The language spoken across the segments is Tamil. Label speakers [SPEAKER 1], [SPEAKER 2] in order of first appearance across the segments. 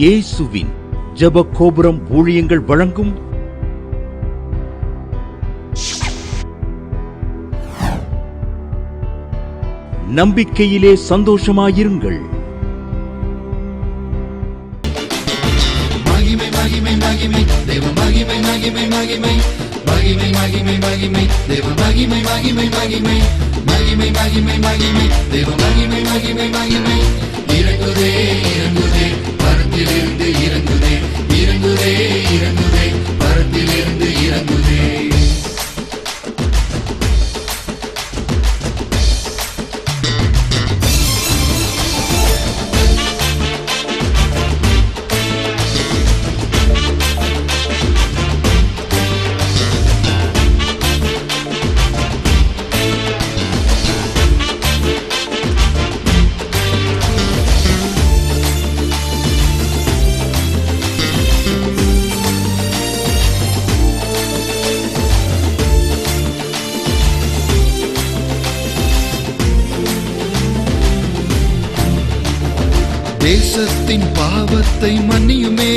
[SPEAKER 1] இயேசுவின் ஜெப கோபுரம் ஊழியங்கள் வழங்கும் நம்பிக்கையிலே சந்தோஷமாயிருங்கள்.
[SPEAKER 2] மகிமை மகிமை மகிமை தேவ மகிமை மகிமை மகிமை மகிமை மகிமை மகிமை தேவ மகிமை மகிமை மகிமை மகிமை மகிமை மகிமை தேவ மகிமை மகிமை மகிமை இறங்குதே இறங்குதே பரத்திலிருந்து இறங்குதே இறங்குதே இறங்குதே பரத்திலிருந்து இறங்குதே. தேசத்தின் பாவத்தை மன்னியுமே,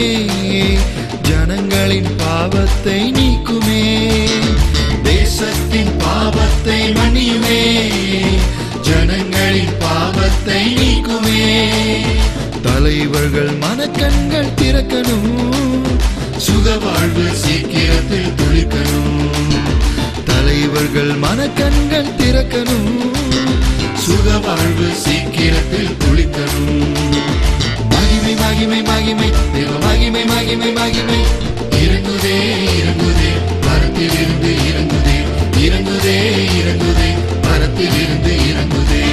[SPEAKER 2] ஜனங்களின் பாவத்தை நீக்குமே. தேசத்தின் பாவத்தை மன்னியுமே, ஜனங்களின் பாவத்தை நீக்குமே. தலைவர்கள் மனக்கண்கள் திறக்கணும், சுகவாழ்வு சீக்கிரத்தில் துளிக்கணும். தலைவர்கள் மனக்கண்கள் திறக்கணும், சுகவாழ்வு சீக்கிரத்தில் துளிக்கணும். மகிமை மகிமை மகிமை தேவ மகிமை மகிமை மகிமை இறங்குதே இறங்குதே பரத்திலிருந்து இறங்குதே இறங்குதே இறங்குதே பரத்திலிருந்து இறங்குதே.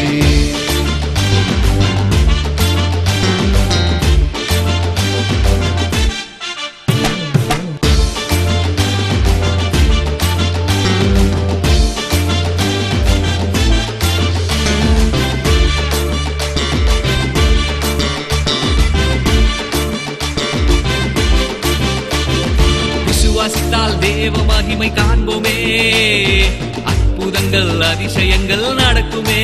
[SPEAKER 3] விசுவாசித்தால் தேவ மகிமை காண்போமே, அற்புதங்கள் அதிசயங்கள் நடக்குமே.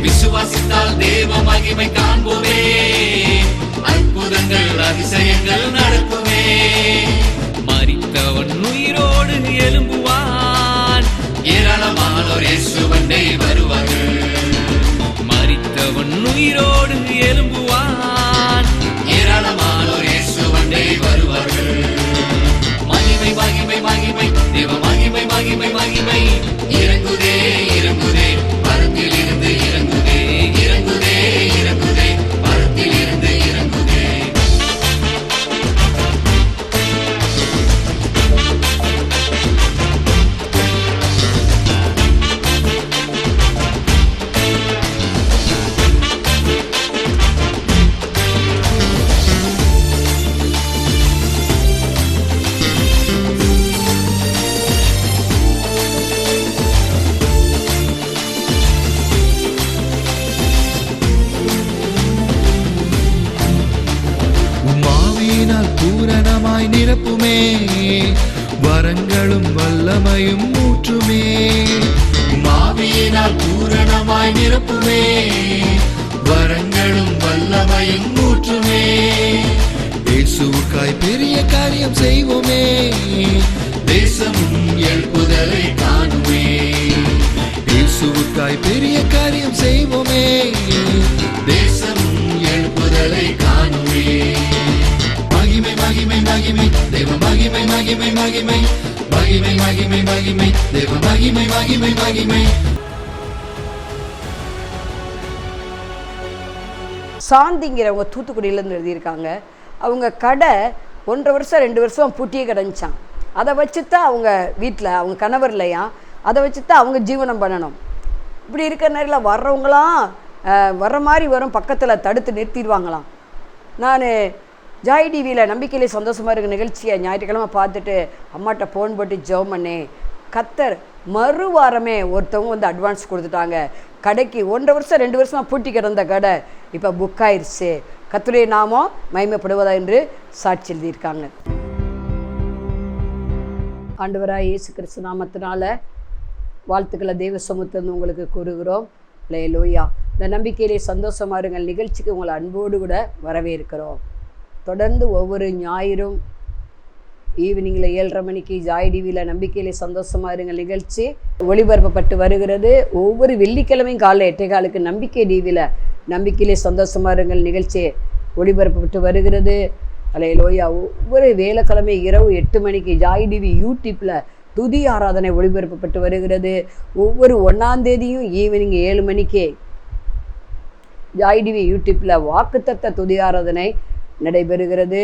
[SPEAKER 3] விசுவாசித்தால் தேவ மகிமை காண்போமே, அற்புதங்கள் அதிசயங்கள் நடக்குமே. மரித்தவன் உயிரோடு எழும்புவான், ஏராளமானோர் இயேசுவண்டை வருவார்கள். மரித்தவன் உயிரோடு எழும்புவான், ஏராளமானோர் இயேசுவண்டை வருவார்கள். மகிமை மகிமை மகிமை தேவ மகிமை மகிமை மகிமை இறங்குதே இறங்குதே பரத்திலிருந்து இறங்குதே இறங்குதே இறங்குதே பரத்திலிருந்து இறங்குதே. பூரணமாய் நிரப்புமே, வரங்களும் வல்லமையும் ஊற்றுமே. மாவியினால் பூரணமாய் நிரப்புமே, வரங்களும் வல்லமையும் ஊற்றுமே. இயேசுவுக்காய் பெரிய காரியம் செய்வோமே, தேசமும் எழுப்புதலை காணுமே. இயேசுவுக்காய் பெரிய காரியம் செய்வோமே, தேசமும் எழுப்புதலை காணுமே. மகிமை மகிமை மகிமை தேவ மகிமை மகிமை மகிமை மகிமை மகிமை மகிமை தேவ மகிமை மகிமை மகிமை.
[SPEAKER 4] சாந்திங்கிறவங்க தூத்துக்குடியிலேருந்து எழுதியிருக்காங்க. அவங்க கடை 1.5 வருஷம் 2 வருஷம் பூட்டியே கிடந்துச்சான். அதை வச்சு தான் அவங்க வீட்டில் அவங்க கணவர் இல்லையா, அதை வச்சு தான் அவங்க ஜீவனம் பண்ணணும். இப்படி இருக்கிற நேரில் வர்றவங்களாம் வர்ற மாதிரி வரும், பக்கத்தில் தடுத்து நிறுத்திடுவாங்களாம். நான் ஜாய் டிவியில் நம்பிக்கையிலே சந்தோஷமாக இருக்க நிகழ்ச்சியை ஞாயிற்றுக்கிழமை பார்த்துட்டு அம்மாட்ட ஃபோன் போட்டு ஜெபம் பண்ணேன். கத்தர் மறுவாரமே ஒருத்தவங்க வந்து அட்வான்ஸ் கொடுத்துட்டாங்க. கடைக்கு 1.5 வருஷம் 2 வருஷமாக பூட்டி கிடந்த கடை இப்போ புக் ஆயிடுச்சு. கர்த்தருடைய நாமம் மகிமைப்படுவதா என்று சாட்சி எழுதியிருக்காங்க. ஆண்டவராய் இயேசு கிறிஸ்து நாமத்தினால வாழ்த்துக்களை தெய்வ சமூகத்திலிருந்து உங்களுக்கு கூறுகிறோம். அல்லேலூயா. இந்த நம்பிக்கையிலே சந்தோஷமா இருங்கள் நிகழ்ச்சிக்கு உங்களை அன்போடு கூட வரவேற்கிறோம். தொடர்ந்து ஒவ்வொரு ஞாயிறும் ஈவினிங்கில் 7:30 மணிக்கு ஜாய் டிவியில் நம்பிக்கையிலே சந்தோஷமாக இருங்கள் நிகழ்ச்சி ஒளிபரப்பப்பட்டு வருகிறது. ஒவ்வொரு வெள்ளிக்கிழமையும் காலை 8:15 நம்பிக்கை டிவியில் நம்பிக்கையிலே சந்தோஷமாக இருங்கள் நிகழ்ச்சி ஒளிபரப்பப்பட்டு வருகிறது. அல்லேலூயா. ஒவ்வொரு வேலைக்கிழமை இரவு 8 மணிக்கு ஜாய் டிவி யூடியூப்பில் துதி ஆராதனை ஒளிபரப்பப்பட்டு வருகிறது. ஒவ்வொரு 1ஆம் தேதியும் ஈவினிங் 7 மணிக்கு ஜாய் டிவி யூடியூப்பில் வாக்குத்தத்த துதி ஆராதனை நடைபெறுகிறது.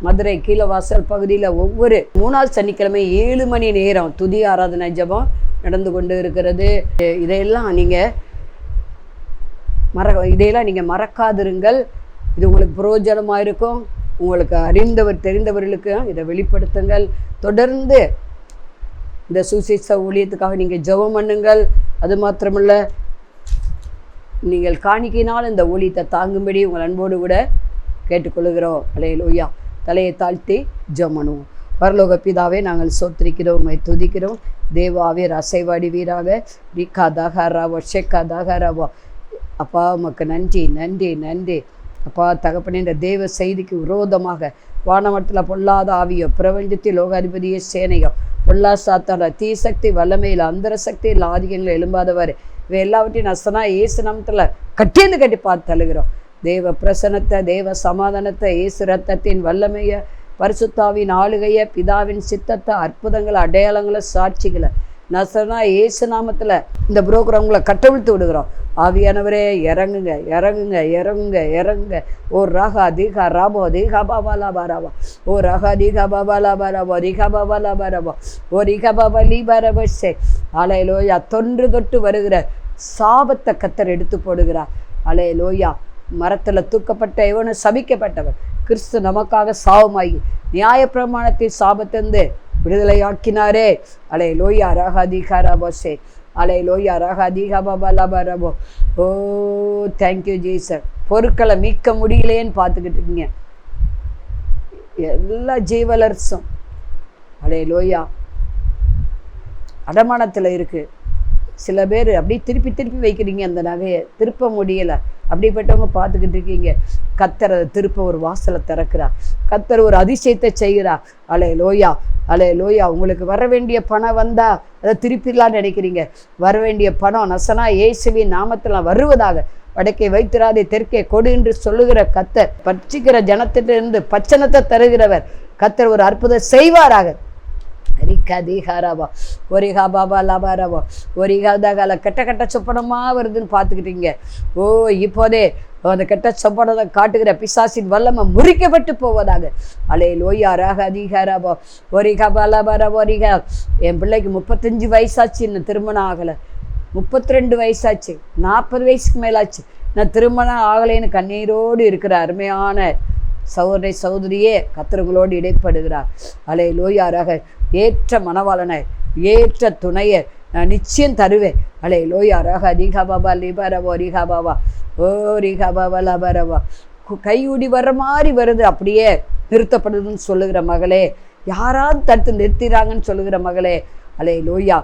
[SPEAKER 4] மதுரை கீழவாசல் பகுதியில் ஒவ்வொரு 3ஆம் சனிக்கிழமை 7 மணி நேரம் துதி ஆராதனை ஜெபம் நடந்து கொண்டு இருக்கிறது. இதையெல்லாம் நீங்கள் மறக்காதிருங்கள். இது உங்களுக்கு பிரயோஜனமாக இருக்கும். உங்களுக்கு தெரிந்தவர்களுக்கு இதை வெளிப்படுத்துங்கள். தொடர்ந்து இந்த சுவிசேஷ ஊழியத்துக்காக நீங்கள் ஜெபம் பண்ணுங்கள். அது மாத்திரமல்ல, நீங்கள் காணிக்கையினால் இந்த ஊழியத்தை தாங்கும்படி உங்கள் அன்போடு கூட கேட்டுக்கொள்கிறோம். அல்லேலூயா. தலையை தாழ்த்தி ஜெபம் பண்ணுவோம். பரலோக பிதாவே, நாங்கள் சோத்திரிக்கிறோம், உம்மை துதிக்கிறோம். தேவாவே ரசைவாடி வீராக ரிக்கா தகராவோ ஷெக்கா தகராவோ. அப்பா உமக்கு நன்றி நன்றி நன்றி அப்பா தகப்பனே. இந்த தேவ செய்திக்கு விரோதமாக வானமட்டத்தில் பொல்லாத ஆவியோ, பிரபஞ்சத்தில் லோகாதிபதிய சேனையோ, பொல்லா சாத்தான தீசக்தி வல்லமையில் அந்தர சக்தியில் ஆதிக்கங்கள் எழும்பாதவர் இவை எல்லாவற்றையும் நசனா இயேசு நாமத்தில் கட்டி பார்த்து தழுகிறோம். தேவ பிரசனத்தை, தேவ சமாதானத்தை, இயேசு ரத்தத்தின் வல்லமையை, பரிசுத்தாவின் ஆளுகையை, பிதாவின் சித்தத்தை, அற்புதங்களை, அடையாளங்களை, சாட்சிகளை நசனா இயேசு நாமத்தில் இந்த புரோகிராம்களை கட்டவிழ்த்து விடுகிறோம். ஆவியானவரே இறங்குங்க இறங்குங்க இறங்குங்க இறங்குங்க. ஓ ராகா தீகா ராபோ தீகா பாபா லாபாராவா. ஓ ராகா தீகா பாபா லாபாராவோ ரீகா பாபா லாபாராவோ. ஓ ரீகா பாபா லீபாரபஷே. அலையலோயா. தொட்டு வருகிற சாபத்தை கத்தர் எடுத்து போடுகிறார். அலையலோயா. மரத்தில் தூக்கப்பட்ட இவனு சபிக்கப்பட்டவர் கிறிஸ்து நமக்காக சாவமாகி நியாயப்பிரமாணத்தின் சாபத்திலிருந்து விடுதலையாக்கினாரே. அலையலோயா. ராகா தீகா ராபோஷே. அலையலோயா. ராகா தீகா பாபா லாபாராவோ. ஓ தேங்க்யூ ஜீசஸ். பொருட்களை மீட்க முடியலேன்னு பார்த்துக்கிட்டு இருக்கீங்க எல்லா ஜீவலர்ஸும். அலையலோயா. அடமானத்தில் இருக்குது. சில பேர் அப்படியே திருப்பி வைக்கிறீங்க, அந்த நகையை திருப்ப முடியலை. அப்படிப்பட்டவங்க பார்த்துக்கிட்டு இருக்கீங்க. கத்தர் அதை திருப்ப ஒரு வாசலை திறக்கிறார். கத்தர் ஒரு அதிசயத்தை செய்கிறார். அலையலோயா. அலையலோயா. உங்களுக்கு வர வேண்டிய பணம் வந்தால் அதை திருப்பிடலான்னு நினைக்கிறீங்க. வர வேண்டிய பணம் நசனா இயேசுவின் நாமத்தில் வருவதாக. வடக்கே வைத்திராதே தெற்கே கொடு என்று சொல்லுகிற கத்தர், பட்சிக்கிற ஜனத்திலிருந்து பச்சனத்தை தருகிறவர் கத்தர் ஒரு அற்புதம் செய்வாராக. ரிகா தீஹாராவா ஒரிகா பாபா லாபாராவா ஒரிகா தகால கெட்ட சொப்பனமாக வருதுன்னு பார்த்துக்கிட்டீங்க. ஓ இப்போதே அந்த கெட்ட சொப்பனத்தை காட்டுகிற பிசாசின் வல்லமை முறிக்கப்பட்டு போவதாக. அலையலோயா. ராகா தீஹாராவா ஒரிகா பாலாபாராவா ஒரிகா. என் பிள்ளைக்கு 35 வயசாச்சு, இன்னும் திருமணம் ஆகலை. 32 வயசாச்சு, 40 வயசுக்கு மேலாச்சு, நான் திருமணம் ஆகலைன்னு கண்ணீரோடு இருக்கிற அருமையான சகோதரி சகோதரியே கத்தருங்களோடு இடைப்படுகிறார். அலையலோயாராக. ஏற்ற மணவாளனை, ஏற்ற துணையை நான் நிச்சயம் தருவேன். அலையலோயாராக. ரீகா பாபா லிபாரவா ரீகா பாபா. ஓ ரீகா பாபா லாபாரவா. கையூடி வர்ற மாதிரி வருது, அப்படியே நிறுத்தப்படுதுன்னு சொல்லுகிற மகளே, யாராவது தடுத்து நிறுத்திறாங்கன்னு சொல்லுகிற மகளே, அலையலோயா.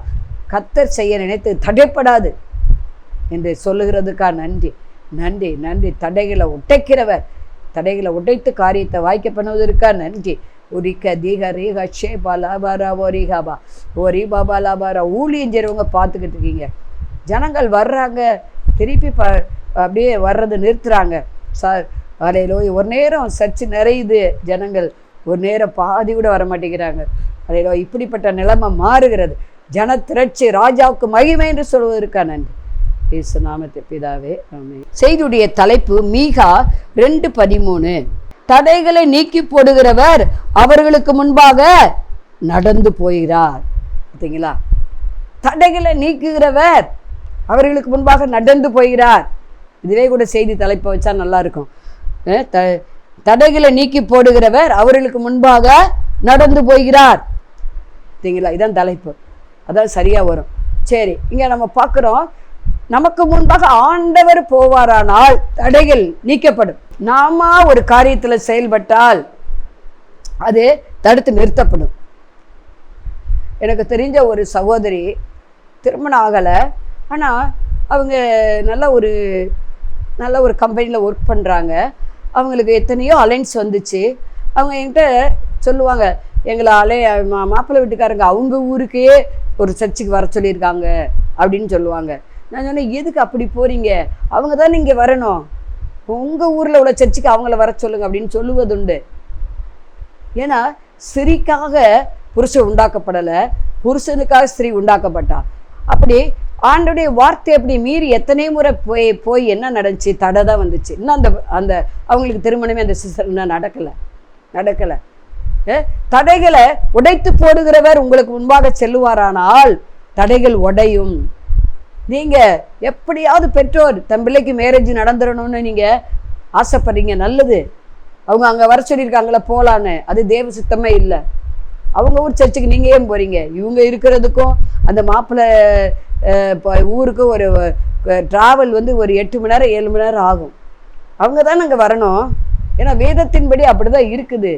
[SPEAKER 4] கத்தர் செய்ய நினைத்து தடைப்படாது என்று சொல்லுகிறதுக்கா நன்றி நன்றி நன்றி. தடைகளை உடைக்கிறவர், தடைகளை உடைத்து காரியத்தை வாய்க்க பண்ணுவதற்கா நன்றி. ஒரிக்க தீக ரீகா ஷேபா லாபாரா ஓரிகாபா ஓரி பாபா லாபாரா. ஊழியம் செய்கிறவங்க பார்த்துக்கிட்டு இருக்கீங்க. ஜனங்கள் வர்றாங்க, திருப்பி அப்படியே வர்றது நிறுத்துறாங்க. அலையிலோ ஒரு நேரம் சர்ச்சு நிறையுது, ஜனங்கள் ஒரு நேரம் பாதி கூட வர மாட்டேங்கிறாங்க. அலையிலோ இப்படிப்பட்ட நிலைமை மாறுகிறது. ஜன திரட்சி ராஜாவுக்கு மகிமை என்று சொல்வதற்கா நன்றி. இயேசு நாமத்தை பிதாவே ஆமென். செய்தியுடைய தலைப்பு மீகா 2:13. தடைகளை நீக்கி போடுகிறவர் அவர்களுக்கு முன்பாக நடந்து போகிறார். பார்த்தீங்களா? தடைகளை நீக்குகிறவர் அவர்களுக்கு முன்பாக நடந்து போகிறார். இதுவே கூட செய்தி தலைப்பை வச்சா நல்லா இருக்கும். தடைகளை நீக்கி போடுகிறவர் அவர்களுக்கு முன்பாக நடந்து போகிறார். பார்த்தீங்களா? இதான் தலைப்பு. அதான் சரியா வரும். சரி, இங்க நம்ம பார்க்குறோம், நமக்கு முன்பாக ஆண்டவர் போவாரானால் தடைகள் நீக்கப்படும். நாம ஒரு காரியத்தில் செயல்பட்டால் அது தடுத்து நிறுத்தப்படும். எனக்கு தெரிஞ்ச ஒரு சகோதரி திருமணம் ஆகலை, ஆனால் அவங்க நல்ல ஒரு கம்பெனியில் ஒர்க் பண்ணுறாங்க. அவங்களுக்கு எத்தனையோ அலைன்ஸ் வந்துச்சு. அவங்க என்கிட்ட சொல்லுவாங்க, எங்களை மாப்பிள்ளை வீட்டுக்காரங்க அவங்க ஊருக்கே ஒரு சர்ச்சுக்கு வர சொல்லியிருக்காங்க அப்படின்னு சொல்லுவாங்க. நான் சொன்னேன், எதுக்கு அப்படி போகிறீங்க? அவங்க தானே இங்கே வரணும், உங்கள் ஊரில் உள்ள சர்ச்சுக்கு அவங்கள வர சொல்லுங்க அப்படின்னு சொல்லுவதுண்டு. ஏன்னா ஸ்திரீக்காக புருஷன் உண்டாக்கப்படலை, புருஷனுக்காக ஸ்திரீ உண்டாக்கப்பட்டா. அப்படி ஆண்டோடைய வார்த்தை அப்படி மீறி எத்தனை முறை போய் என்ன நடந்துச்சு? தடை தான் வந்துச்சு. இன்னும் அந்த அவங்களுக்கு திருமணமே அந்த சிஸ்டர் இன்னும் நடக்கலை. தடைகளை உடைத்து போடுகிறவர் உங்களுக்கு முன்பாக செல்லுவாரானால் தடைகள் உடையும். நீங்கள் எப்படியாவது பெற்றோர் தன் பிள்ளைக்கு மேரேஜ் நடந்துடணும்னு நீங்கள் ஆசைப்படுறீங்க, நல்லது. அவங்க அங்கே வர சொல்லியிருக்காங்களே போகலான்னு, அது தேவ சித்தமே இல்லை. அவங்க ஊர் சர்ச்சுக்கு நீங்கள் ஏன் போகிறீங்க? இவங்க இருக்கிறதுக்கும் அந்த மாப்பிள்ளை ஊருக்கும் ஒரு ட்ராவல் வந்து ஒரு 8 மணி நேரம் 7 மணி நேரம் ஆகும். அவங்க தான் அங்கே வரணும். ஏன்னா வேதத்தின்படி அப்படி தான் இருக்குது.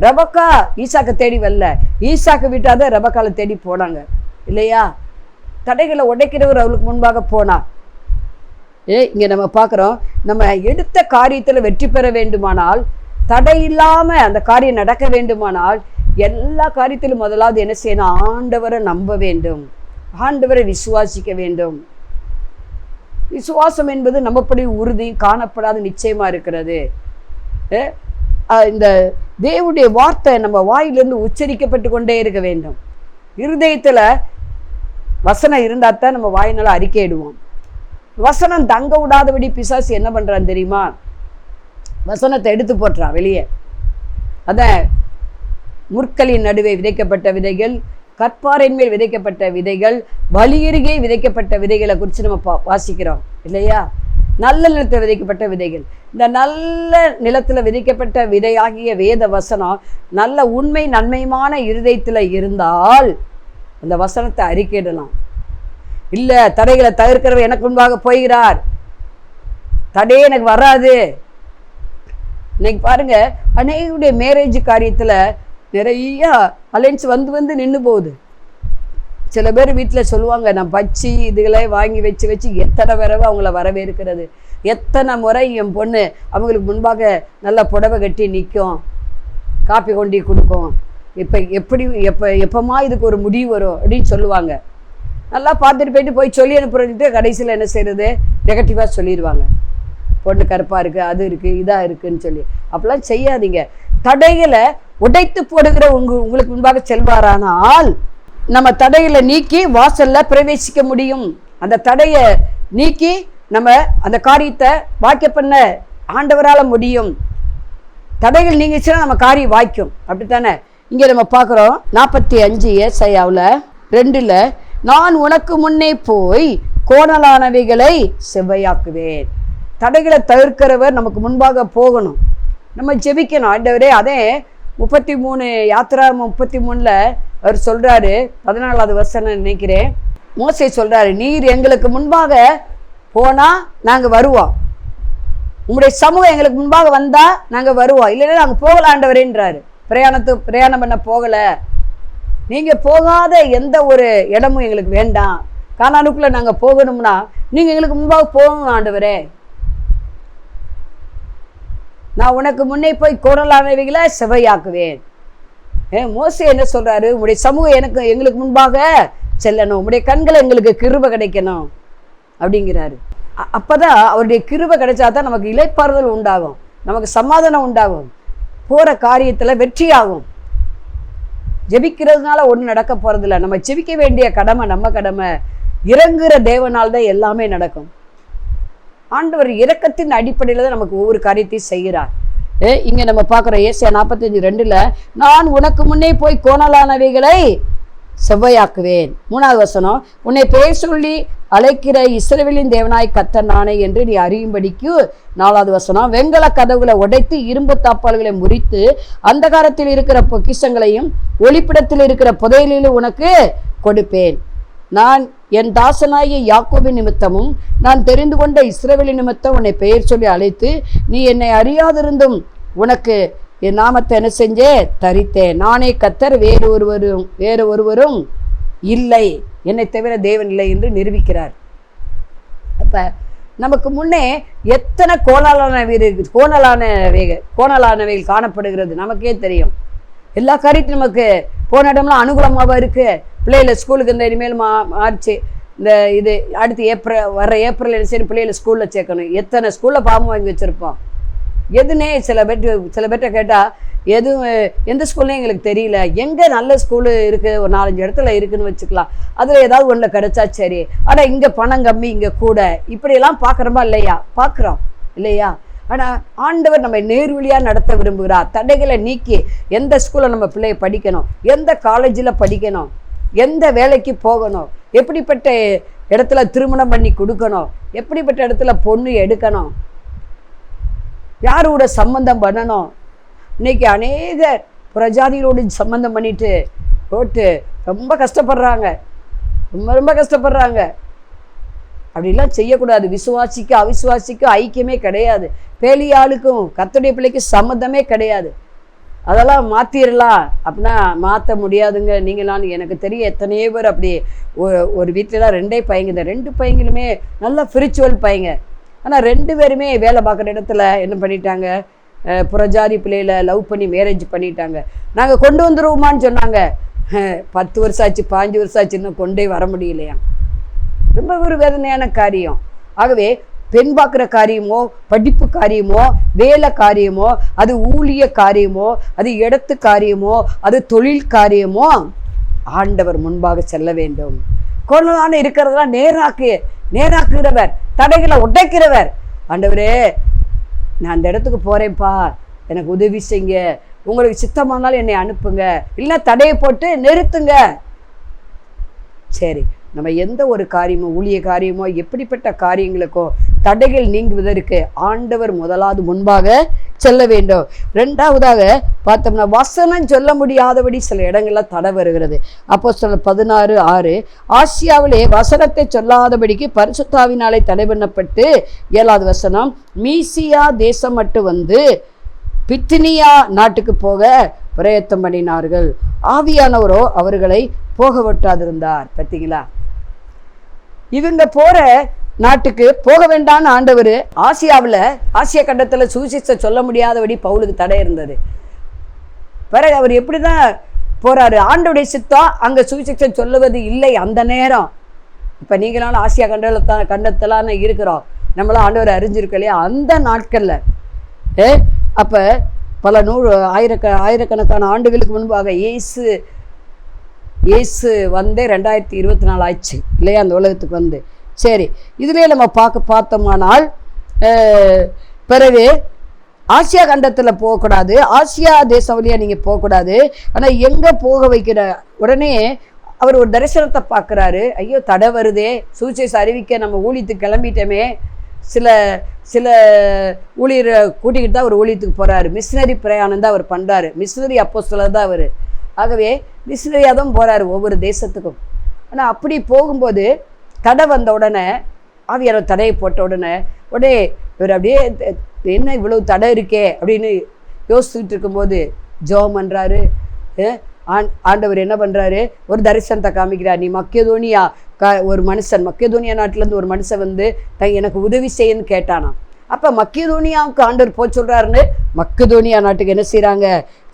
[SPEAKER 4] ரெபக்கா ஈசாக்கை தேடி வரல, ஈசாக்கு விட்டாதான் ரெபக்காலை தேடி போனாங்க இல்லையா? தடைகளை உடைக்கிறவர் அவளுக்கு முன்பாக போனா. இங்கே நம்ம பார்க்குறோம், நம்ம எடுத்த காரியத்தில் வெற்றி பெற வேண்டுமானால், தடை இல்லாமல் அந்த காரியம் நடக்க வேண்டுமானால், எல்லா காரியத்திலும் முதலாவது என்ன செய்யணும்? ஆண்டவரை நம்ப வேண்டும், ஆண்டவரை விசுவாசிக்க வேண்டும். விசுவாசம் என்பது நம்மப்படி உறுதி காணப்படாத நிச்சயமா இருக்கிறது. இந்த தேவனுடைய வார்த்தை நம்ம வாயிலிருந்து உச்சரிக்கப்பட்டு கொண்டே இருக்க வேண்டும். இருதயத்தில் வசனம் இருந்தால் தான் நம்ம வாயினால அறிக்கையிடுவோம். வசனம் தங்க விடாதபடி பிசாசு என்ன பண்ணுறான்னு தெரியுமா? வசனத்தை எடுத்து போட்டுறான் வெளியே. அதான் முற்களின் நடுவே விதைக்கப்பட்ட விதைகள், கற்பாரின் மேல் விதைக்கப்பட்ட விதைகள், வலியருகே விதைக்கப்பட்ட விதைகளை குறித்து நம்ம வாசிக்கிறோம் இல்லையா? நல்ல நிலத்தில் விதைக்கப்பட்ட விதைகள். இந்த நல்ல நிலத்தில் விதைக்கப்பட்ட விதையாகிய வேத வசனம் நல்ல உண்மை நன்மையான இருதயத்தில் இருந்தால் அந்த வசனத்தை அறிக்கையிடலாம். இல்லை, தடைகளை தவிர்க்கிறவர் எனக்கு முன்பாக போகிறார், தடையே எனக்கு வராது. இன்னைக்கு பாருங்க, அநேகருடைய மேரேஜ் காரியத்தில் நிறைய அலைன்ஸ் வந்து நின்று போகுது. சில பேர் வீட்டில் சொல்லுவாங்க, நான் பச்சி இதுகளை வாங்கி வச்சு எத்தனை தடவை அவங்கள வரவேற்கிறது, எத்தனை முறை என் பொண்ணு அவங்களுக்கு முன்பாக நல்லா புடவை கட்டி நிற்கும், காப்பி கொண்டு கொடுக்கும், எப்பமா இதுக்கு ஒரு முடிவு வரும் அப்படின்னு சொல்லுவாங்க. நல்லா பார்த்துட்டு போய் சொல்லி அனுப்புறதுட்டு கடைசியில் என்ன செய்கிறது? நெகட்டிவாக சொல்லிடுவாங்க. பொண்ணு கருப்பாக இருக்குது, அது இருக்குது, இதாக இருக்குதுன்னு சொல்லி. அப்படிலாம் செய்யாதீங்க. தடைகளை உடைத்து போடுகிற உங்களுக்கு முன்பாக செல்வாரானால் நம்ம தடைகளை நீக்கி வாசலில் பிரவேசிக்க முடியும். அந்த தடையை நீக்கி நம்ம அந்த காரியத்தை வாய்க்க பண்ண ஆண்டவரால் முடியும். தடைகள் நீங்கிச்சுன்னா நம்ம காரியம் வாய்க்கும். அப்படித்தானே? இங்கே நம்ம பார்க்குறோம் 45 ஏசாயாவில் 2 நான் உனக்கு முன்னே போய் கோணலானவைகளை செவ்வையாக்குவேன். தடைகளை தவிர்க்கிறவர் நமக்கு முன்பாக போகணும், நம்ம ஜெபிக்கணும். ஆண்டவரே, அதே 33 யாத்திரா 33 அவர் சொல்கிறாரு, 14வது வசனம் நினைக்கிறேன், மோசே சொல்கிறாரு, நீர் எங்களுக்கு முன்பாக போனால் நாங்கள் வருவோம், உங்களுடைய சமூகம் எங்களுக்கு முன்பாக வந்தால் நாங்கள் வருவோம், இல்லைன்னா நாங்கள் போகல ஆண்டவரேன்றாரு. பிரயாணம் பண்ண போகலை, நீங்கள் போகாத எந்த ஒரு இடமும் எங்களுக்கு வேண்டாம், கானானுக்குள்ளே நாங்கள் போகணும்னா நீங்கள் எங்களுக்கு முன்பாக போகணும் ஆண்டவரே. நான் உனக்கு முன்னே போய் கோணலானவைகளை செவ்வையாக்குவேன். மோசே என்ன சொல்கிறாரு? உங்களுடைய சமூகம் எங்களுக்கு முன்பாக செல்லணும், உங்களுடைய கண்களை எங்களுக்கு கிருபை கிடைக்கணும் அப்படிங்கிறாரு. அப்போ தான் அவருடைய கிருபை கிடைச்சா தான் நமக்கு இளைப்பாறுதல் உண்டாகும், நமக்கு சமாதானம் உண்டாகும், போகிற காரியத்தில் வெற்றி ஆகும். ஜெபிக்கிறதுனால ஒன்றும் நடக்க போகிறதில்ல. நம்ம ஜெபிக்க வேண்டிய கடமை நம்ம கடமை. இறங்குகிற தேவனால் தான் எல்லாமே நடக்கும். ஆண்டவர் இரக்கத்தின் அடிப்படையில் தான் நமக்கு ஒவ்வொரு காரியத்தையும் செய்கிறார். இங்கே நம்ம பார்க்குறோம் ஏசாயா 45:2 நான் உனக்கு முன்னே போய் கோணலானவைகளை செவ்வையாக்குவேன். 3வது வசனம், உன்னை பெயர் சொல்லி அழைக்கிற இஸ்ரவேலின் தேவனாய் கர்த்தர் நானே என்று நீ அறியும்படிக்கு. 4வது வசனம், வெண்கல கதவுகளை உடைத்து இரும்பு தாப்பால்களை முறித்து அந்தகாரத்தில் இருக்கிற பொக்கிஷங்களையும் ஒளிப்பிடத்தில் இருக்கிற புதையலிலும் உனக்கு கொடுப்பேன். நான் என் தாசனாகிய யாக்கோபின் நிமித்தமும் நான் தெரிந்து கொண்ட இஸ்ரவேலின் நிமித்தம் உன்னை பெயர் சொல்லி அழைத்து நீ என்னை அறியாதிருந்தும் உனக்கு என் நாமத்தை என்ன செஞ்சே தரித்தேன். நானே கர்த்தர், வேறு ஒருவரும் இல்லை, என்னை தவிர தேவன் இல்லை என்று நிரூபிக்கிறார். அப்போ நமக்கு முன்னே எத்தனை கோணலானவைகள் காணப்படுகிறது நமக்கே தெரியும். எல்லா காரியத்தையும் நமக்கு போன இடம்லாம் அனுகூலமாக இருக்குது. பிள்ளைகளை ஸ்கூலுக்கு இந்த இனிமேல் மார்ச் இந்த இது அடுத்து ஏப்ரல் என்ன சரி பிள்ளைகளை ஸ்கூலில் சேர்க்கணும். எத்தனை ஸ்கூலில் பாம்பு வாங்கி வச்சுருப்போம். எதுனே சில பேர்கிட்ட கேட்டால் எந்த ஸ்கூல்லையும் எங்களுக்கு தெரியல. எங்கே நல்ல ஸ்கூலு இருக்குது, ஒரு 4-5 இடத்துல இருக்குதுன்னு வச்சுக்கலாம். அதில் ஏதாவது ஒன்றில் கிடச்சா சரி. ஆனால் இங்கே பணம் கம்மி, இங்கே கூட, இப்படியெல்லாம் பார்க்குறோமா இல்லையா? பார்க்குறோம் இல்லையா? ஆனால் ஆண்டவர் நம்ம நேர்வழியாக நடத்த விரும்புகிறார். தடைகளை நீக்கி எந்த ஸ்கூலில் நம்ம பிள்ளைய படிக்கணும், எந்த காலேஜில் படிக்கணும், எந்த வேலைக்கு போகணும், எப்படிப்பட்ட இடத்துல திருமணம் பண்ணி கொடுக்கணும், எப்படிப்பட்ட இடத்துல பொண்ணு எடுக்கணும், யாரோட சம்பந்தம் பண்ணணும். இன்னைக்கு அநேக புறஜாதிகளோடு சம்பந்தம் பண்ணிட்டு போட்டு ரொம்ப கஷ்டப்படுறாங்க, ரொம்ப கஷ்டப்படுறாங்க. அப்படிலாம் செய்யக்கூடாது. விசுவாசிக்கும் அவிசுவாசிக்கும் ஐக்கியமே கிடையாது. பேலியாளுக்கும் கர்த்தருடைய பிள்ளைக்கும் சம்மந்தமே கிடையாது. அதெல்லாம் மாற்றிடலாம் அப்படின்னா மாற்ற முடியாதுங்க. நீங்களாம் எனக்கு தெரிய எத்தனையோ பேர் அப்படி ஒரு வீட்டிலலாம் 2 பையங்க. இந்த 2 பையங்களுமே நல்லா ஸ்பிரிச்சுவல் பையங்க. ஆனால் 2 பேருமே வேலை பார்க்குற இடத்துல என்ன பண்ணிட்டாங்க, புறஜாதி பிள்ளைகளை லவ் பண்ணி மேரேஜ் பண்ணிட்டாங்க. நாங்கள் கொண்டு வந்துடுவோமான்னு சொன்னாங்க. 10 வருஷம் ஆச்சு, 5 வருஷம் ஆச்சு, இன்னும் கொண்டே வர முடியலையா. ரொம்ப ஒரு வேதனையான காரியம். ஆகவே பெண் பார்க்குற காரியமோ, படிப்பு காரியமோ, வேலை காரியமோ, அது ஊழிய காரியமோ, அது இடத்து காரியமோ, அது தொழில் காரியமோ, ஆண்டவர் முன்பாக செல்ல வேண்டும். கோணலான இருக்கிறதெல்லாம் நேராக்குகிறவர், தடைகளை உடைக்கிறவர். ஆண்டவரே நான் அந்த இடத்துக்கு போகிறேன்ப்பா, எனக்கு உதவி செய்யுங்க, உங்களுக்கு சித்தமானாலும் என்னை அனுப்புங்க, இல்லைன்னா தடையை போட்டு நிறுத்துங்க. சரி, நம்ம எந்த ஒரு காரியமோ, ஊழிய காரியமோ, எப்படிப்பட்ட காரியங்களுக்கோ தடைகள் நீங்குவதற்கு ஆண்டவர் முதலாவது முன்பாக செல்ல வேண்டும். 2வதாக பார்த்தோம்னா வசனம் சொல்ல முடியாதபடி சில இடங்கள்ல தடை வருகிறது. அப்போஸ்தலர் 16:6 ஆசியாவிலே வசனத்தை சொல்லாதபடிக்கு பரிசுத்தாவினாலே தடை பண்ணப்பட்டு 7வது வசனம் மீசியா தேசம் மட்டும் வந்து பித்தினியா நாட்டுக்கு போக பிரயத்தனம் பண்ணினார்கள். ஆவியானவரோ அவர்களை போக விட்டாதிருந்தார். பார்த்தீங்களா? இவங்க போற நாட்டுக்கு போக வேண்டான்னு ஆண்டவர் ஆசியா கண்டத்தில் சுவிசேஷத்தை சொல்ல முடியாதபடி பவுலுக்கு தடை இருந்தது. பிறகு அவர் எப்படிதான் போறாரு? ஆண்டவருடைய சித்தம் அங்கே சுவிசேஷம் சொல்லுவது இல்லை அந்த நேரம். இப்போ நீங்களாலும் ஆசியா கண்டத்திலான இருக்கிறோம், நம்மளாம் ஆண்டவர் அறிஞ்சிருக்கோம் இல்லையா? அந்த நாட்களில் அப்போ பல ஆயிரக்கணக்கான ஆண்டுகளுக்கு முன்பாக இயேசு வந்தே 2024 ஆயிடுச்சு இல்லையா அந்த உலகத்துக்கு வந்து. சரி, இதுலேயே நம்ம பார்த்தோமானால் பிறகு ஆசியா கண்டத்தில் போகக்கூடாது, ஆசியா தேசம் வழியாக நீங்கள் போகக்கூடாது. ஆனால் எங்கே போக வைக்கிற உடனே அவர் ஒரு தரிசனத்தை பார்க்குறாரு. ஐயோ தடை வருதே, சுவிசேஷம் அறிவிக்க நம்ம ஊழியத்துக்கு கிளம்பிட்டோமே. சில ஊழியரை கூட்டிக்கிட்டு தான் அவர் ஊழியத்துக்கு போகிறாரு. மிஷினரி பிரயாணம் தான் அவர் பண்ணுறாரு. மிஷினரி அப்போஸ்தலர் தான் அவர். ஆகவே மிஷினரியாக தான் போகிறாரு ஒவ்வொரு தேசத்துக்கும். ஆனால் அப்படி போகும்போது தடை வந்த உடனே, ஆவியானவர் தடையை போட்ட உடனே இவர் அப்படியே என்ன இவ்வளவு தடை இருக்கே அப்படின்னு யோசிச்சுட்டு இருக்கும்போது ஜெபம் பண்ணுறாரு. ஆண்டவர் என்ன பண்ணுறாரு, ஒரு தரிசனத்தை காமிக்கிறார். நீ மக்கெதோனியா மக்கெதோனியா நாட்டிலேருந்து ஒரு மனுஷன் வந்து எனக்கு உதவி செய்யன்னு கேட்டானா. அப்போ மக்கெதோனியாவுக்கு ஆண்டவர் போய் சொல்கிறாருன்னு மக்கெதோனியா நாட்டுக்கு என்ன செய்கிறாங்க,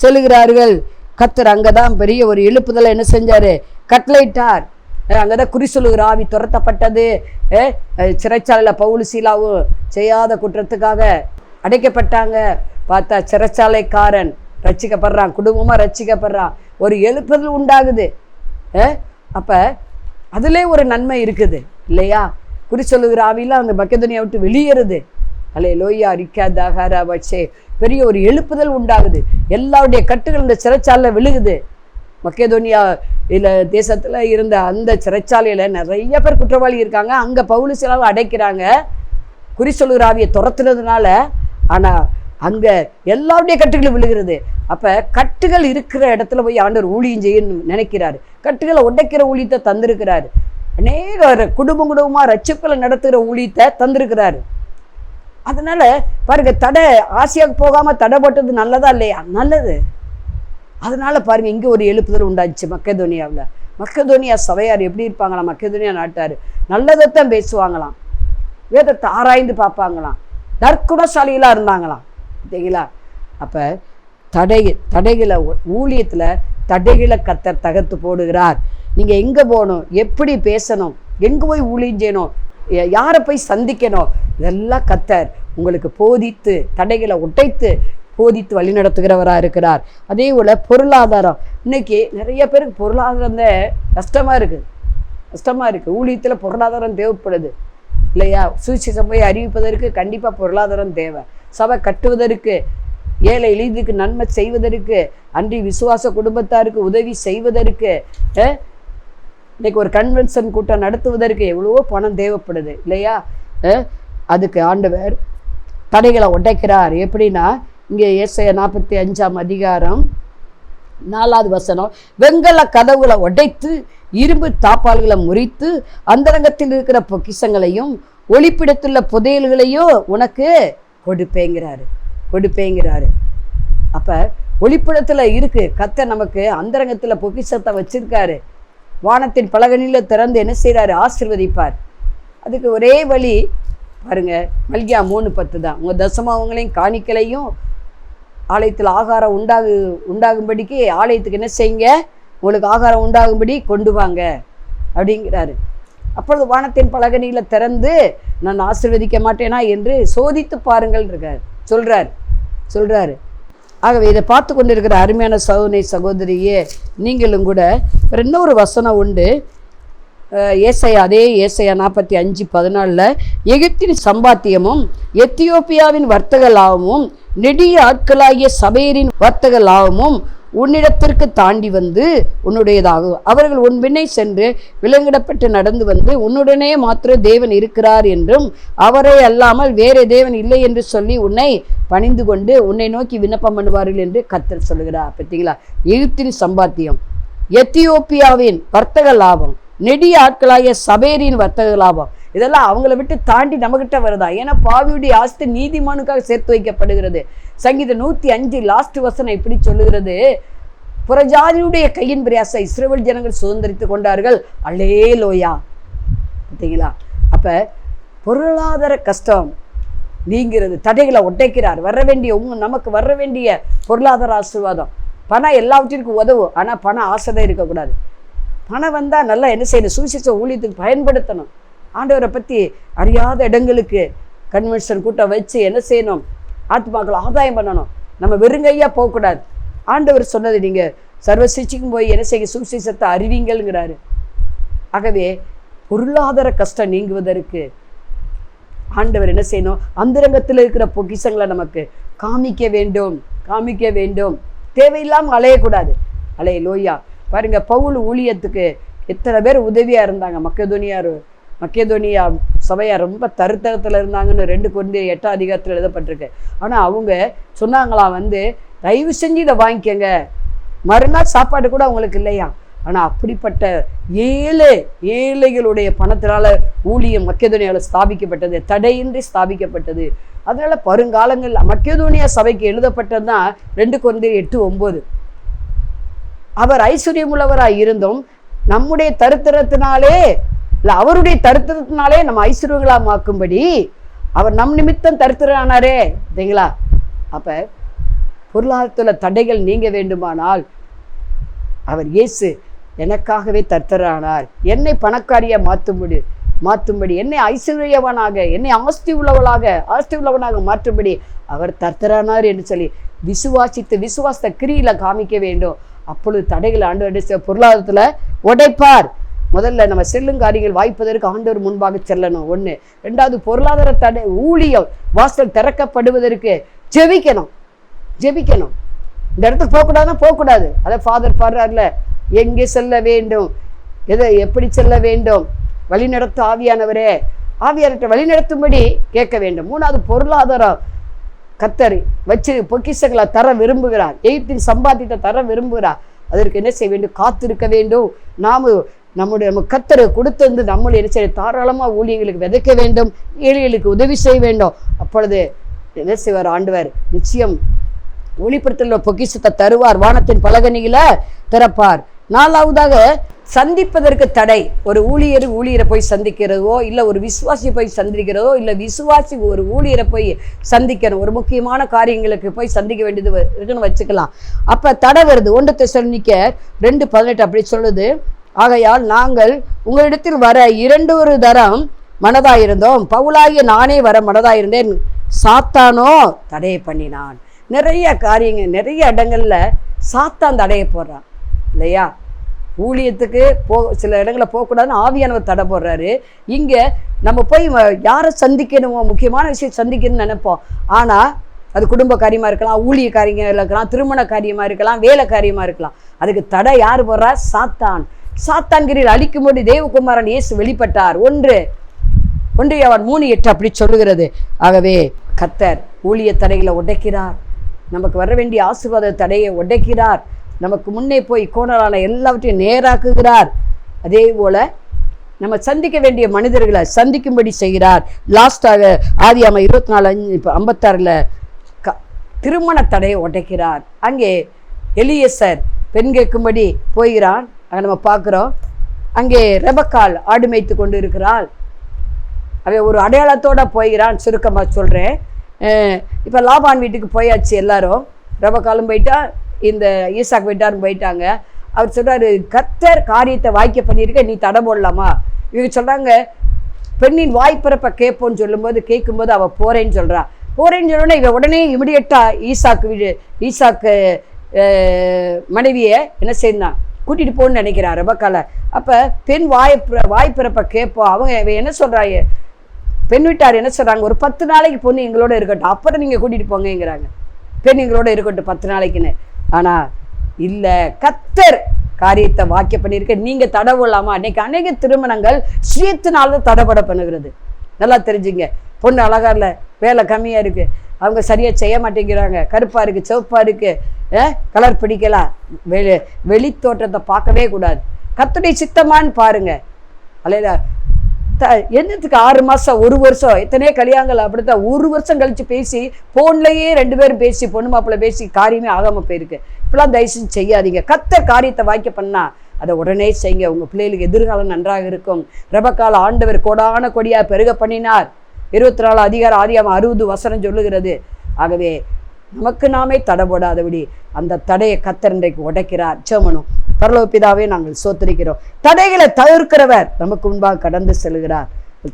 [SPEAKER 4] செல்லுகிறார்கள். கர்த்தர் அங்கே தான் பெரிய ஒரு எழுப்புதலை என்ன செஞ்சார், கட்டளையிட்டார். அங்கே தான் குறி சொல்லுகிற ஆவி துரத்தப்பட்டது. சிறைச்சாலையில் பவுல் சீலாவும் செய்யாத குற்றத்துக்காக அடைக்கப்பட்டாங்க. பார்த்தா சிறைச்சாலைக்காரன் ரட்சிக்கப்படுறான், குடும்பமாக ரட்சிக்கப்படுறான், ஒரு எழுப்புதல் உண்டாகுது. அப்போ அதிலே ஒரு நன்மை இருக்குது இல்லையா? குறி சொல்லுகிற ஆவிலாம் அந்த மக்கெதோனியா விட்டு வெளியேறுது. அல்லேலூயா, ரிக்காதாகாரா வச்சே பெரிய ஒரு எழுப்புதல் உண்டாகுது. எல்லாருடைய கட்டுகள் இந்த சிறைச்சாலையில் விழுகுது. மக்கெதோனியா தேசத்தில் இருந்த அந்த சிறைச்சாலையில் நிறைய பேர் குற்றவாளி இருக்காங்க. அங்கே பவுல் சீலாவை அடைக்கிறாங்க குறி சொல்லுகிற ஆவியை துரத்துனதுனால. ஆனால் அங்கே எல்லாருடைய கட்டுகளும் விழுகிறது. அப்போ கட்டுகள் இருக்கிற இடத்துல போய் ஆண்டவர் ஊழியம் செய்யணும்னு நினைக்கிறாரு. கட்டுகளை உடைக்கிற ஊழியத்தை தந்திருக்கிறாரு. அநேக குடும்பமாக ரட்சிப்புகளை நடத்துகிற ஊழியத்தை தந்திருக்கிறாரு. அதனால பாருங்க, தடை ஆசியாவுக்கு போகாமல் தடை போட்டது நல்லதா இல்லையா? நல்லது. அதனால பாருங்க, இங்கே ஒரு எழுப்புதல் உண்டாச்சு மக்கெதோனியா சபையார் எப்படி இருப்பாங்களாம், மக்கெதோனியா நாட்டார் நல்லதைத்தான் பேசுவாங்களாம். வேதத்தை ஆராய்ந்து பார்ப்பாங்களாம், தற்குணசாலிகளாக இருந்தாங்களாம். சரிங்களா? அப்போ தடைகளை ஊழியத்தில் தடைகளை கர்த்தர் தகர்த்து போடுகிறார். நீங்கள் எங்கே போகணும், எப்படி பேசணும், எங்கே போய் ஊழியம் செய்யணும், யாரை போய் சந்திக்கணும், இதெல்லாம் கர்த்தர் உங்களுக்கு போதித்து தடைகளை உடைத்து போதித்து வழி நடத்துகிறவராக இருக்கிறார். அதே போல் பொருளாதாரம், இன்னைக்கு நிறைய பேருக்கு பொருளாதாரம் கஷ்டமாக இருக்குது. ஊழியத்தில் பொருளாதாரம் தேவைப்படுது இல்லையா? சுவிசேஷம் போய் அறிவிப்பதற்கு கண்டிப்பாக பொருளாதாரம் தேவை. சபை கட்டுவதற்கு, ஏழை எளிதுக்கு நன்மை செய்வதற்கு, அன்றி விசுவாச குடும்பத்தாருக்கு உதவி செய்வதற்கு, இன்னைக்கு ஒரு கன்வென்ஷன் கூட்டம் நடத்துவதற்கு எவ்வளவோ பணம் தேவைப்படுது இல்லையா? அதுக்கு ஆண்டவர் தடைகளை உடைக்கிறார். எப்படின்னா, இங்கே ஏசாயா 45:4 வெங்கல கதவுகளை உடைத்து இரும்பு தாப்பால்களை முறித்து அந்தரங்கத்தில் இருக்கிற பொக்கிஷங்களையும் ஒளிப்பிடத்துள்ள புதையல்களையும் உனக்கு கொடுப்பேங்கிறாரு. அப்ப ஒளிப்பிடத்துல இருக்கு கர்த்தர் நமக்கு அந்தரங்கத்துல பொக்கிஷத்தை வச்சிருக்காரு. வானத்தின் பலகனில திறந்து என்ன செய்யறாரு? ஆசீர்வதிப்பார். அதுக்கு ஒரே வழி பாருங்க, மல்கியா 3:10 தான். உங்க தசமாவங்களையும் காணிக்களையும் ஆலயத்தில் ஆகாரம் உண்டாகும்படிக்கு ஆலயத்துக்கு என்ன செய்யுங்க, உங்களுக்கு ஆகாரம் உண்டாகும்படி கொண்டு வாங்க அப்படிங்கிறாரு. அப்பொழுது வானத்தின் பலகனியில திறந்து நான் ஆசீர்வதிக்க மாட்டேனா என்று சோதித்து பாருங்கள் சொல்றாரு. ஆகவே இதை பார்த்து கொண்டிருக்கிற அருமையான சகோதரியே, நீங்களும் கூட இன்னொரு வசனம் உண்டு. ஏசாயா 45:14 எகிப்தின் சம்பாத்தியமும் எத்தியோப்பியாவின் வர்த்தக லாபமும் நெடிய ஆட்களாகிய சபையரின் வர்த்தக லாபமும் உன்னிடத்திற்கு தாண்டி வந்து உன்னுடையதாகும். அவர்கள் உன் பின்னை சென்று விலங்கிடப்பட்டு நடந்து வந்து உன்னுடனே மாத்திர தேவன் இருக்கிறார் என்றும் அவரை அல்லாமல் வேறே தேவன் இல்லை என்று சொல்லி உன்னை பணிந்து கொண்டு உன்னை நோக்கி விண்ணப்பம் பண்ணுவார்கள் என்று கர்த்தர் சொல்கிறார். பார்த்தீங்களா? எகிப்தின் சம்பாத்தியம், எத்தியோப்பியாவின் வர்த்தக லாபம், நெடிய ஆட்களாகிய சபேரின் வர்த்தக லாபம், இதெல்லாம் அவங்கள விட்டு தாண்டி நம்மகிட்ட வருதா? ஏன்னா பாவியுடைய ஆஸ்தி நீதிமானுக்காக சேர்த்து வைக்கப்படுகிறது. சங்கீதம் 105 லாஸ்ட் வசனம் இப்படி சொல்லுகிறது, புறஜாதியுடைய கையின் பிரயாசை இஸ்ரவேல் ஜனங்கள் சுதந்திரித்து கொண்டார்கள், அல்லேலூயா. பார்த்தீங்களா? அப்ப பொருளாதார கஷ்டம் நீங்கிறது, தடைகளை உடைக்கிறார். நமக்கு வர வேண்டிய பொருளாதார ஆசீர்வாதம். பணம் எல்லாவற்றிற்கும் உதவும், ஆனால் பணம் ஆசைதான் இருக்கக்கூடாது. பணம் வந்தால் நல்லா என்ன செய்யணும்? சுவிசேஷ ஊழியத்துக்கு பயன்படுத்தணும். ஆண்டவரை பற்றி அறியாத இடங்களுக்கு கன்வென்ஷன் கூட்டம் வச்சு என்ன செய்யணும்? ஆத்மாக்களை ஆதாயம் பண்ணணும். நம்ம வெறுங்கையா போகக்கூடாது. ஆண்டவர் சொன்னது, நீங்கள் சர்வ சிகிச்சைக்கும் போய் என்ன செய்ய? சுவிசேஷத்தை அறிவிங்கள்ங்கிறாரு. ஆகவே பொருளாதார கஷ்டம் நீங்குவதற்கு ஆண்டவர் என்ன செய்யணும்? அந்தரங்கத்தில் இருக்கிற பொக்கிஷங்களை நமக்கு காமிக்க வேண்டும். தேவையில்லாமல் அலையக்கூடாது. அல்லேலூயா. பாருங்க, பவுல் ஊழியத்துக்கு எத்தனை பேர் உதவியா இருந்தாங்க. மக்கெதோனியா சபையா ரொம்ப தருத்தரத்தில் இருந்தாங்கன்னு 2 கொரிந்தியர் 8 எழுதப்பட்டிருக்கு. ஆனால் அவங்க சொன்னாங்களாம், தயவு செஞ்சு இதை வாங்கிக்கங்க, மறுநாள் சாப்பாடு கூட அவங்களுக்கு இல்லையா. ஆனால் அப்படிப்பட்ட ஏழைகளுடைய பணத்தினால ஊழியம் மக்கெதோனியாவில் ஸ்தாபிக்கப்பட்டது, தடையின்றி ஸ்தாபிக்கப்பட்டது. அதனால வருங்காலங்கள் மக்கெதோனியா சபைக்கு எழுதப்பட்டது தான் 2 கொரிந்தியர் 8:9. அவர் ஐஸ்வர்யம் உள்ளவராய் இருந்தும் நம்முடைய தரித்திரத்தினாலே அவருடைய தரித்திரத்தினாலே நம்ம ஐஸ்வர்யங்களா மாக்கும்படி அவர் நம் நிமித்தம் தரித்திரனாரே. சரிங்களா? அப்ப பொருளாதாரத்துல தடைகள் நீங்க வேண்டுமானால் அவர் இயேசு எனக்காகவே தரித்திரனார், என்னை பணக்காரியா மாற்றும்படி, என்னை ஐஸ்வர்யவனாக, என்னை ஆஸ்தி உள்ளவனாக மாற்றும்படி அவர் தரித்திரனார் என்று சொல்லி விசுவாசத்தை கிரியில காமிக்க வேண்டும். அப்பொழுது தடைகள் ஆண்டவர் பொருளாதாரத்துல உடைப்பார். முதல்ல நம்ம செல்லும் காரியங்கள் வாய்ப்பதற்கு ஆண்டவர் முன்பாக செல்லணும். 1. 2வது, பொருளாதார தடை ஊழியம் வாசல் திறக்கப்படுவதற்கு ஜெபிக்கணும். இந்த இடத்துக்கு போகக்கூடாது. அதை ஃபாதர் பாடுறாருல, எங்கே செல்ல வேண்டும், எப்படி செல்ல வேண்டும், வழிநடத்த ஆவியானவர்கிட்ட வழிநடத்தும்படி கேட்க வேண்டும். 3வது, பொருளாதாரம் கர்த்தர் வச்சு பொக்கிஷங்களை தர விரும்புகிறார், எகிப்தின் சம்பாத்தியத்தை தர விரும்புகிறார். அதற்கு என்ன செய்ய வேண்டும்? காத்திருக்க வேண்டும். நம்ம கர்த்தரை கொடுத்து நம்மளை என்ன செய்ய? தாராளமாக ஊழியர்களுக்கு விதைக்க வேண்டும், ஏழைகளுக்கு உதவி செய்ய வேண்டும். அப்பொழுது என்ன செய்வார்? ஆண்டவர் நிச்சயம் ஒளிப்படுத்தல பொக்கிஷத்தை தருவார், வானத்தின் பலகனிகளை திறப்பார். 4வதாக சந்திப்பதற்கு தடை. ஒரு ஊழியரை போய் சந்திக்கிறதோ, இல்லை ஒரு விசுவாசி போய் சந்திக்கிறதோ, இல்லை விசுவாசி ஒரு ஊழியரை போய் சந்திக்கணும், ஒரு முக்கியமான காரியங்களுக்கு போய் சந்திக்க வேண்டியது இருக்குன்னு வச்சுக்கலாம். அப்போ தடை வருது. 1 தெசலோனிக்கேயர் 2:18 அப்படி சொல்லுது, ஆகையால் நாங்கள் உங்களிடத்தில் வர 2 தரம் மனதாயிருந்தோம், பவுலாகிய நானே வர மனதாயிருந்தேன், சாத்தானோ தடையை பண்ணினான். நிறைய காரியங்கள், நிறைய இடங்கள்ல சாத்தான் தடையை போடுறான் இல்லையா? ஊழியத்துக்கு சில இடங்களில் போகக்கூடாதுன்னு ஆவியானவர் தடை போடுறாரு. இங்கே நம்ம போய் யாரை சந்திக்கணுமோ, முக்கியமான விஷயம் சந்திக்கணும்னு நினைப்போம். ஆனால் அது குடும்ப காரியமாக இருக்கலாம், ஊழிய காரியமாக இருக்கலாம், திருமண காரியமாக இருக்கலாம், வேலை காரியமாக இருக்கலாம். அதுக்கு தடை யார் போடுறா? சாத்தான். சாத்தான்கிறீர் அழிக்கும்போது தேவகுமாரன் இயேசு வெளிப்பட்டார். 1 யோவான் 3:8 அப்படி சொல்லுகிறது. ஆகவே கர்த்தர் ஊழிய தடைகளை உடைக்கிறார், நமக்கு வர வேண்டிய ஆசீர்வாத தடையை உடைக்கிறார், நமக்கு முன்னே போய் கோணலான எல்லாவற்றையும் நேராக்குகிறார். அதே போல நம்ம சந்திக்க வேண்டிய மனிதர்களை சந்திக்கும்படி செய்கிறார். லாஸ்டாக ஆதியாகமம் 24:56 திருமண தடையை உடைக்கிறார். அங்கே எலியேசர் பெண் கேட்கும்படி போகிறான். அங்கே நம்ம பார்க்குறோம். அங்கே ரெபக்காள் ஆடு மேய்த்து கொண்டு இருக்கிறாள். அவன் ஒரு அடையாளத்தோடு போகிறான். சுருக்கமாக சொல்கிறேன். இப்போ லாபான் வீட்டுக்கு போயாச்சு எல்லாரும். ரெபக்காலும் போயிட்டா, இந்த ஈசாக்கு போயிட்டாருன்னு போயிட்டாங்க. அவர் சொல்கிறாரு, கர்த்தர் காரியத்தை வாய்க்க பண்ணியிருக்க, நீ தடை போடலாமா? இவங்க சொல்கிறாங்க, பெண்ணின் வாய்ப்பிறப்ப கேட்போன்னு சொல்லும்போது, கேட்கும்போது அவள் போகிறேன்னு சொல்கிறா. போகிறேன்னு சொல்லணுன்னா இவன் உடனே இமிடியட்டாக ஈசாக்கு மனைவியை என்ன செய்தான், கூட்டிகிட்டு போகணுன்னு நினைக்கிறான் ரெபக்கால. அப்போ பெண் வாய்ப்பிறப்ப கேட்போம். இவன் என்ன சொல்கிறாங்க, பெண் வீட்டார் என்ன சொல்கிறாங்க, ஒரு 10 நாளைக்கு பொண்ணு எங்களோட இருக்கட்டும், அப்புறம் நீங்கள் கூட்டிகிட்டு போங்கங்கிறாங்க. பெண் எங்களோட இருக்கட்டும் 10 நாளைக்குன்னு. ஆனால் இல்லை, கர்த்தர் காரியத்தை வாக்கிய பண்ணியிருக்க, நீங்கள் தடை போடலாமா? அன்னைக்கு அநேக திருமணங்கள் சுயத்தினால தடைபட பண்ணுகிறது. நல்லா தெரிஞ்சுங்க. பொண்ணு அழகா இல்லை, வேலை கம்மியாக இருக்குது, அவங்க சரியாக செய்ய மாட்டேங்கிறாங்க, கருப்பாக இருக்குது, சிவப்பாக இருக்குது, கலர் பிடிக்கலாம், வெளி தோற்றத்தை பார்க்கவே கூடாது. கர்த்தருடைய சித்தமான்னு பாருங்க. அல்ல என்னத்துக்கு 6 மாதம் 1 வருஷம் எத்தனையோ கல்யாணங்கள் அப்படித்தான் 1 வருஷம் கழிச்சு பேசி ஃபோன்லேயே 2 பேரும் பேசி பொண்ணு மாப்பிள்ளை பேசி காரியமே ஆகாமல் போயிருக்கு. இப்பெல்லாம் தயவுசெய்து செய்யாதீங்க. கர்த்தர் காரியத்தை வாய்க்க பண்ணால் அதை உடனே செய்யுங்க. உங்கள் பிள்ளைகளுக்கு எதிர்காலம் நன்றாக இருக்கும். ரெபக்காள் ஆண்டவர் கோடான கொடியாக பெருக பண்ணினார். 24 அதிகாரம் ஆதியாகமம் 60 சொல்லுகிறது. ஆகவே நமக்கு நாமே தடை போடாதபடி அந்த தடையை கர்த்தர் இன்றைக்கு உடைக்கிறார். ஜெபம். பரலோக பிதாவே, நாங்கள் சோத்திரிக்கிறோம். தடைகளை தவிர்க்கிறவர் நமக்கு முன்பாக கடந்து செல்கிறார்.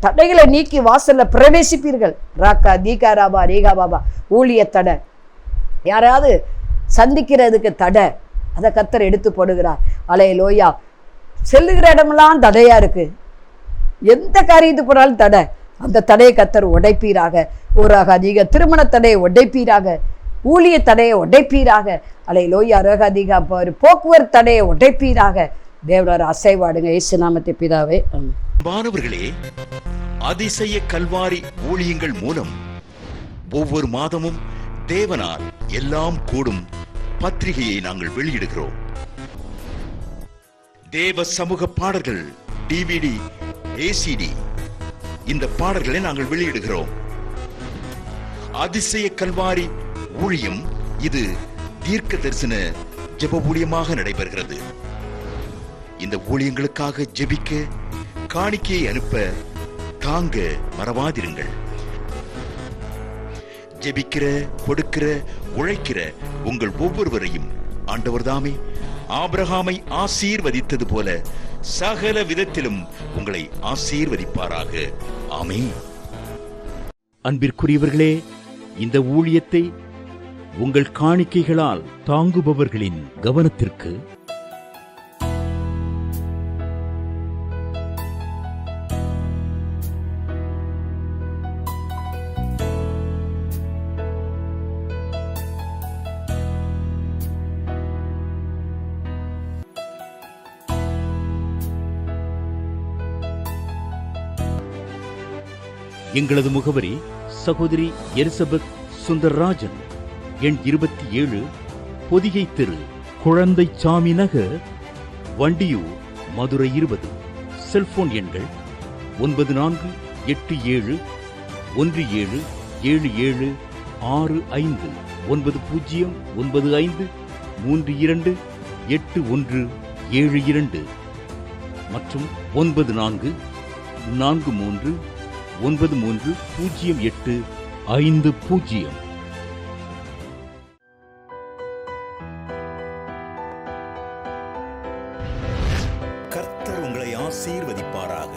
[SPEAKER 4] தடைகளை நீக்கி வாசல்ல பிரவேசிப்பீர்கள். ராக்கா தீகா ராபா ரேகா பாபா. ஊழிய தடை, யாராவது சந்திக்கிறதுக்கு தடை, அதை கர்த்தர் எடுத்து போடுகிறார். அலையலோயா. செல்லுகிற இடமெல்லாம் தடையா இருக்கு. எந்த காரியத்துக்கு போனாலும் தடை. அந்த தடையை கர்த்தர் உடைப்பீராக. ஊராக அதிக திருமண தடையை உடைப்பீராக, ஊழிய தடையை உடைப்பீராக. அலையலோயா. ரோக அதிக போக்குவரத்து தடையை உடைப்பீராக. தேவனார் அசைவாடுங்க. இயேசு நாமத்தை பிதாவே.
[SPEAKER 1] மாணவர்களே, அதிசய கல்வாரி ஊழியங்கள் மூலம் ஒவ்வொரு மாதமும் தேவனார் எல்லாம் கூடும் பத்திரிகையை நாங்கள் வெளியிடுகிறோம். தேவ சமூக பாடல்கள் DVD, ACD இந்த பாடல்களை நாங்கள் வெளியிடுகிறோம். அதிசய கல்வாரி ஊழியம் இது தீர்க்க தரிசன ஜெப ஊழியமாக நடைபெறுகிறது. இந்த ஊழியங்களுக்காக ஜெபிக்க, காணிக்கையை அனுப்ப தாங்க மறவாதிருங்கள். ஜெபிக்கிற, கொடுக்கிற, உழைக்கிற உங்கள் ஒவ்வொருவரையும் ஆண்டவர் தாமே ஆபிரகாமை ஆசீர்வதித்தது போல சகல விதத்திலும் உங்களை ஆசீர்வதிப்பாராக. ஆமென். அன்பிற்குரியவர்களே, இந்த ஊழியத்தை உங்கள் காணிக்கைகளால் தாங்குபவர்களின் கவனத்திற்கு எங்களது முகவரி சகோதரி எலிசபெத் சுந்தர்ராஜன், எண் 27, பொதிகை தெரு, குழந்தை சாமி நகர், வண்டியூர், மதுரை 20. செல்போன் எண்கள் 9484177765 9095328172. மற்றும் 9443930850.
[SPEAKER 5] கர்த்தர் உங்களை ஆசீர்வதிப்பாராக.